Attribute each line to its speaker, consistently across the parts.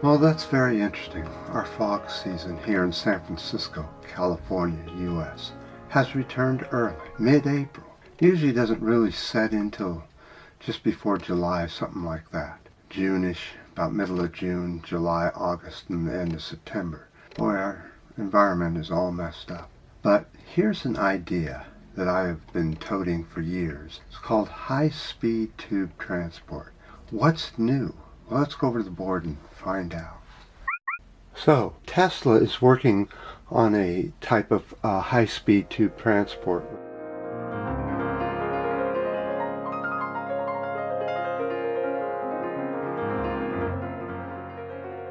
Speaker 1: Well, that's very interesting. Our fog season here in San Francisco, California, US, has returned early, mid-April. Usually doesn't really set in till just before July, something like that. June-ish, about middle of June, July, August, and the end of September. Boy, our environment is all messed up. But here's an idea that I have been toting for years. It's called high-speed tube transport. What's new? Well, let's go over to the board and find out. So, Tesla is working on a type of high-speed tube transport.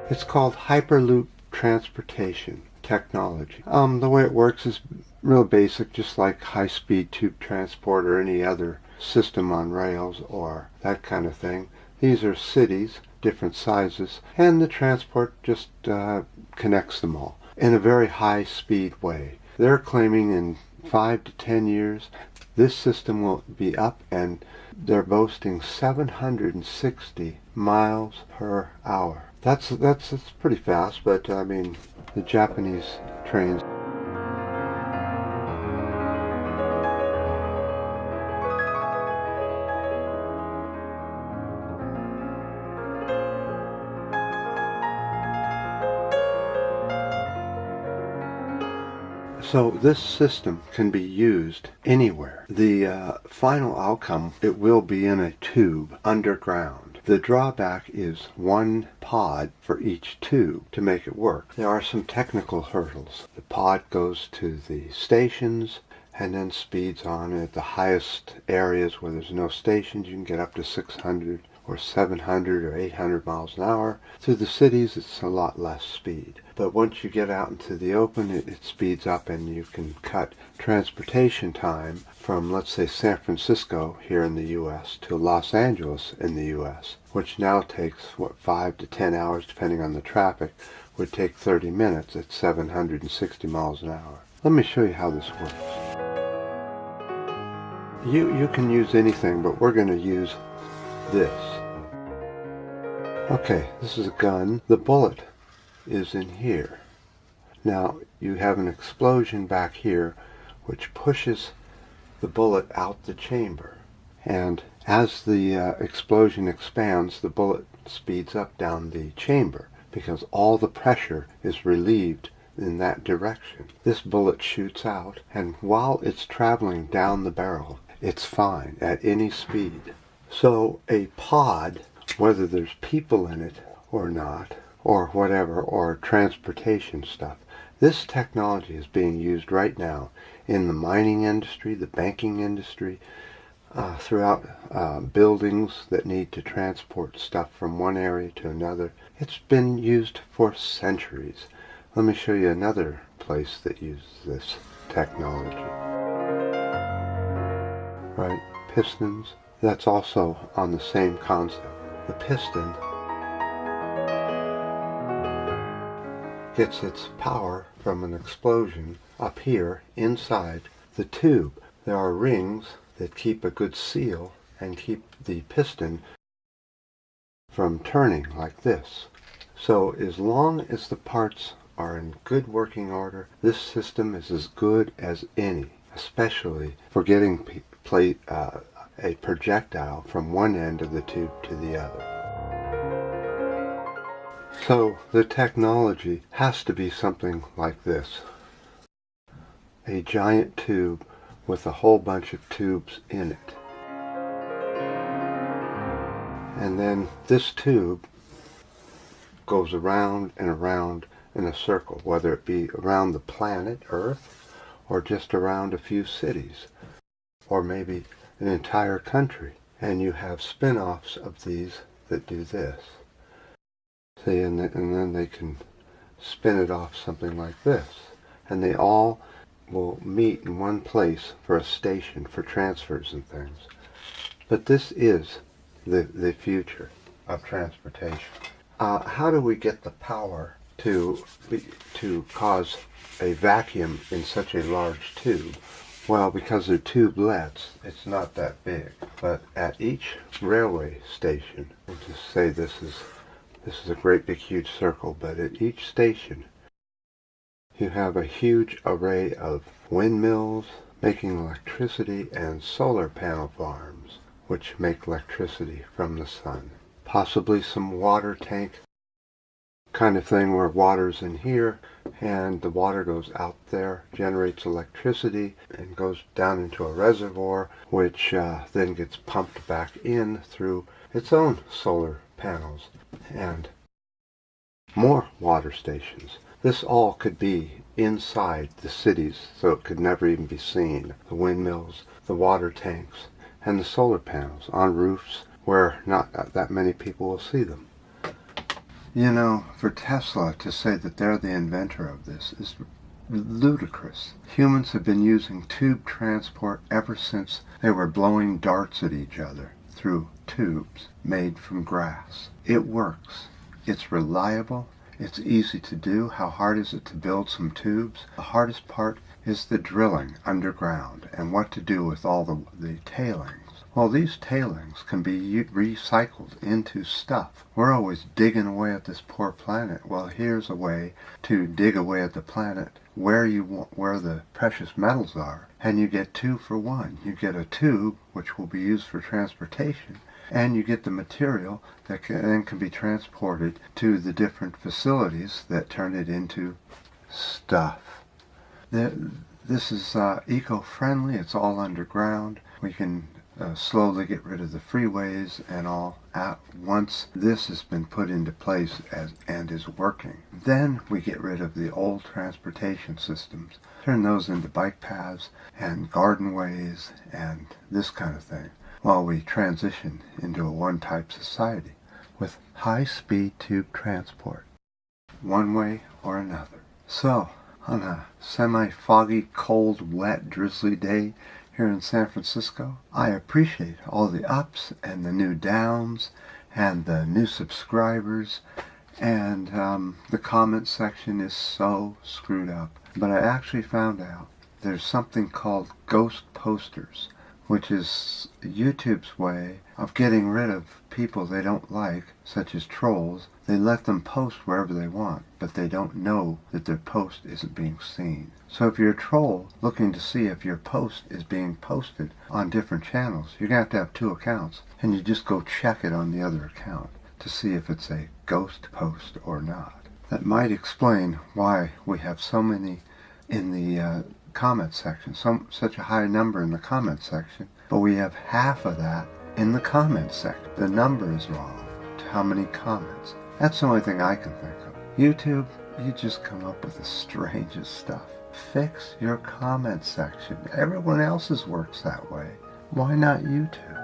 Speaker 1: It's called Hyperloop Transportation Technology. The way it works is real basic, just like high-speed tube transport or any other system on rails or that kind of thing. These are cities, different sizes, and the transport just connects them all in a very high-speed way. They're claiming in 5 to 10 years this system will be up, and they're boasting 760 miles per hour. That's pretty fast, but I mean, the Japanese trains. So this system can be used anywhere. The final outcome, it will be in a tube underground. The drawback is one pod for each tube to make it work. There are some technical hurdles. The pod goes to the stations and then speeds on at the highest areas where there's no stations. You can get up to 600 or 700 or 800 miles an hour. Through the cities, it's a lot less speed. But once you get out into the open, it speeds up, and you can cut transportation time from, let's say, San Francisco here in the U.S. to Los Angeles in the U.S., which now takes, 5 to 10 hours, depending on the traffic, would take 30 minutes at 760 miles an hour. Let me show you how this works. You can use anything, but we're going to use this. Okay, this is a gun. The bullet is in here. Now you have an explosion back here which pushes the bullet out the chamber, and as the explosion expands, the bullet speeds up down the chamber because all the pressure is relieved in that direction. This bullet shoots out, and while it's traveling down the barrel, it's fine at any speed. So a pod, whether there's people in it or not, or whatever, or transportation stuff, this technology is being used right now in the mining industry, the banking industry, throughout buildings that need to transport stuff from one area to another. It's been used for centuries. Let me show you another place that uses this technology. Right, pistons. That's also on the same concept. The piston gets its power from an explosion up here inside the tube. There are rings that keep a good seal and keep the piston from turning like this. So as long as the parts are in good working order, this system is as good as any, especially for getting a projectile from one end of the tube to the other. So the technology has to be something like this. A giant tube with a whole bunch of tubes in it. And then this tube goes around and around in a circle, whether it be around the planet Earth or just around a few cities, or maybe an entire country. And you have spin-offs of these that do this. See, and then they can spin it off something like this. And they all will meet in one place for a station for transfers and things. But this is the future of transportation. How do we get the power to cause a vacuum in such a large tube? Well, because they're tubelets, it's not that big. But at each railway station, we'll just say this is This is a great big huge circle, but at each station you have a huge array of windmills making electricity and solar panel farms which make electricity from the sun. Possibly some water tank kind of thing where water's in here and the water goes out there, generates electricity and goes down into a reservoir which then gets pumped back in through its own solar panels and more water stations. This all could be inside the cities, so it could never even be seen. The windmills, the water tanks, and the solar panels on roofs where not that many people will see them. You know, for Tesla to say that they're the inventor of this is ludicrous. Humans have been using tube transport ever since they were blowing darts at each other through tubes made from grass. It works. It's reliable. It's easy to do. How hard is it to build some tubes? The hardest part is the drilling underground and what to do with all the tailings. Well, these tailings can be recycled into stuff. We're always digging away at this poor planet. Well, here's a way to dig away at the planet where the precious metals are, and you get 2 for 1. You get a tube, which will be used for transportation, and you get the material that can be transported to the different facilities that turn it into stuff. This is eco-friendly. It's all underground. We can slowly get rid of the freeways and all at once this has been put into place and is working. Then we get rid of the old transportation systems, turn those into bike paths and garden ways and this kind of thing, while we transition into a one-type society with high-speed tube transport, one way or another. So, on a semi-foggy, cold, wet, drizzly day here in San Francisco, I appreciate all the ups and the new downs and the new subscribers, and the comment section is so screwed up. But I actually found out there's something called ghost posters, which is YouTube's way of getting rid of people they don't like, such as trolls. They let them post wherever they want, but they don't know that their post isn't being seen. So if you're a troll looking to see if your post is being posted on different channels, you're going to have 2 accounts, and you just go check it on the other account to see if it's a ghost post or not. That might explain why we have so many in the comment section, such a high number in the comment section, but we have half of that in the comment section. The number is wrong to how many comments. That's the only thing I can think of. YouTube, you just come up with the strangest stuff. Fix your comment section. Everyone else's works that way. Why not YouTube?